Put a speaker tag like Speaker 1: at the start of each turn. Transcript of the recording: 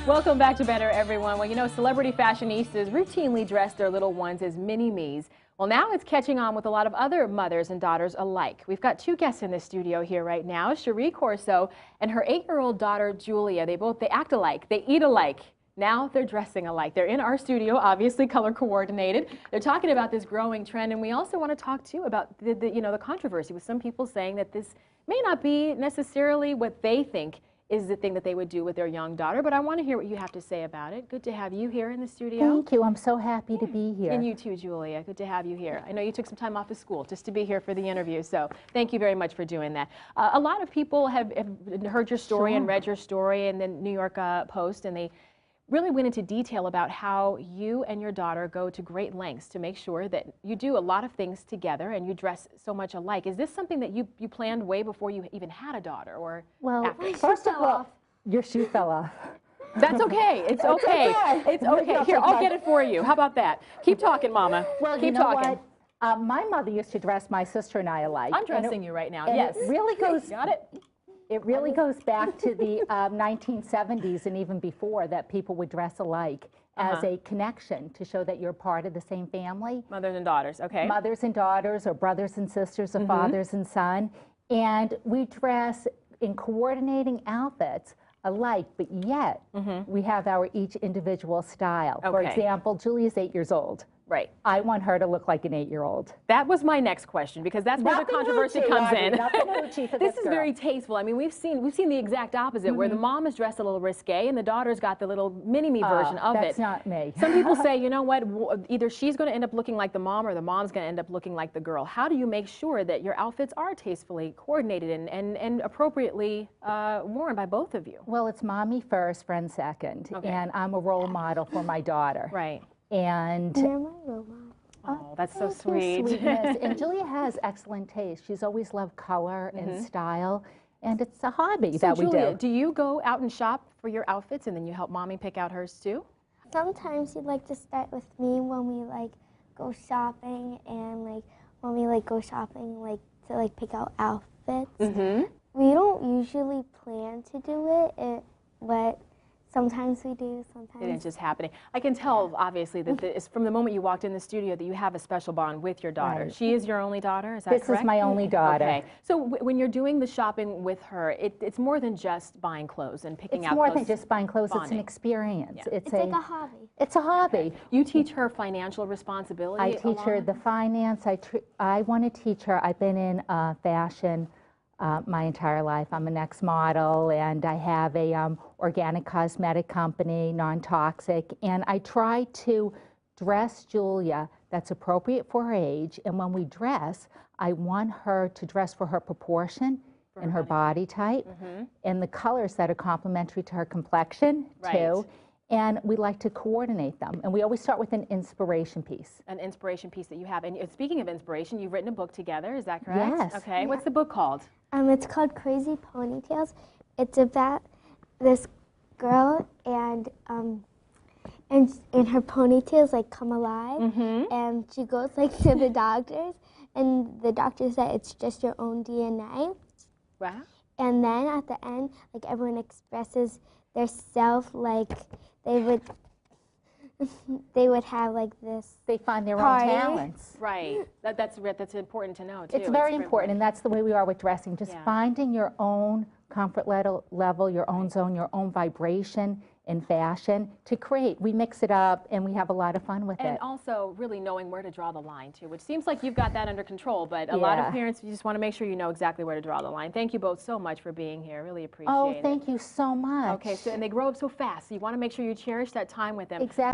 Speaker 1: Welcome back to Better, everyone. Well, you know, celebrity fashionistas routinely dress their little ones as mini-me's. Well, now it's catching on with a lot of other mothers and daughters alike. We've got two guests in the studio here right now, Cherie Corso and her 8-year-old daughter, Julia. They act alike, they eat alike. Now they're dressing alike. They're in our studio, obviously color coordinated. They're talking about this growing trend, and we also want to talk too about the controversy with some people saying that this may not be necessarily what they think is the thing that they would do with their young daughter, but I want to hear what you have to say about it. Good to have you here in the studio.
Speaker 2: Thank you. I'm so happy to be here.
Speaker 1: And you too, Julia. Good to have you here. I know you took some time off of school just to be here for the interview, so thank you very much for doing that. A lot of people have heard your story and read your story in the New York Post, and they really went into detail about how you and your daughter go to great lengths to make sure that you do a lot of things together and you dress so much alike. Is this something that you planned way before you even had a daughter, or
Speaker 2: well,
Speaker 1: after?
Speaker 2: First of all, your shoe fell off.
Speaker 1: That's okay. It's okay. It's okay. Here, I'll get it for you. How about that? Keep talking, Mama.
Speaker 2: Well,
Speaker 1: keep
Speaker 2: you know
Speaker 1: talking.
Speaker 2: What? My mother used to dress my sister and I alike.
Speaker 1: I'm dressing you right now. Yes.
Speaker 2: It really goes.
Speaker 1: Got it.
Speaker 2: It really goes back to the 1970s and even before, that people would dress alike as a connection to show that you're part of the same family.
Speaker 1: Mothers and daughters, okay.
Speaker 2: Mothers and daughters, or brothers and sisters, or fathers and son. And we dress in coordinating outfits alike, but yet we have our each individual style. For example, Julia's 8 years old.
Speaker 1: Right.
Speaker 2: I want her to look like an 8-year-old.
Speaker 1: That was my next question, because that's where the controversy comes in. This is very tasteful. I mean, we've seen the exact opposite, where the mom is dressed a little risque and the daughter's got the little mini-me version of it.
Speaker 2: That's not me.
Speaker 1: Some people say, you know what, either she's going to end up looking like the mom or the mom's going to end up looking like the girl. How do you make sure that your outfits are tastefully coordinated and appropriately worn by both of you?
Speaker 2: Well, it's mommy first, friend second, and I'm a role model for my daughter.
Speaker 1: Right.
Speaker 2: And
Speaker 3: you're my role model.
Speaker 1: Oh, that's so sweet.
Speaker 2: And Julia has excellent taste. She's always loved color and style, and it's a hobby that we
Speaker 1: Julia,
Speaker 2: do.
Speaker 1: Do you go out and shop for your outfits, and then you help mommy pick out hers too?
Speaker 3: Sometimes you'd like to start with me when we go shopping, and when we go shopping to pick out outfits. We don't usually plan to do it, but sometimes we do, sometimes.
Speaker 1: It's just happening. I can tell, obviously, that it's from the moment you walked in the studio that you have a special bond with your daughter. Right. She is your only daughter, is that correct?
Speaker 2: This is my only daughter.
Speaker 1: Okay. So when you're doing the shopping with her, it's more than just buying clothes and picking out clothes.
Speaker 2: It's more than just buying clothes. Bonding. It's an experience.
Speaker 1: Yeah.
Speaker 3: It's like a hobby.
Speaker 2: It's a hobby.
Speaker 1: Okay. You teach her financial responsibility?
Speaker 2: I teach her the finance. I want to teach her. I've been in fashion my entire life. I'm an ex-model, and I have a organic cosmetic company, non-toxic, and I try to dress Julia that's appropriate for her age. And when we dress, I want her to dress for her proportion and her body type, and the colors that are complementary to her complexion too. And we like to coordinate them. And we always start with an inspiration piece. An
Speaker 1: inspiration piece that you have. And speaking of inspiration, you've written a book together, is that correct?
Speaker 2: Yes.
Speaker 1: Okay.
Speaker 3: Yeah.
Speaker 1: What's the book called?
Speaker 3: It's called Crazy Ponytails. It's about this girl, and her ponytails come alive, and she goes to the doctors, and the doctor said it's just your own DNA.
Speaker 1: Wow.
Speaker 3: And then at the end, everyone expresses their self, they would have this.
Speaker 2: They find their
Speaker 3: party.
Speaker 2: own talents.
Speaker 1: Right. That's important to know too.
Speaker 2: It's very important, and that's the way we are with dressing. Just finding your own comfort level, your own zone, your own vibration in fashion to create. We mix it up, and we have a lot of fun with it.
Speaker 1: And also really knowing where to draw the line too, which seems like you've got that under control, but a lot of parents, you just want to make sure you know exactly where to draw the line. Thank you both so much for being here. Really appreciate it.
Speaker 2: Oh, thank you so much.
Speaker 1: Okay, and they grow up so fast, so you want to make sure you cherish that time with them.
Speaker 2: Exactly.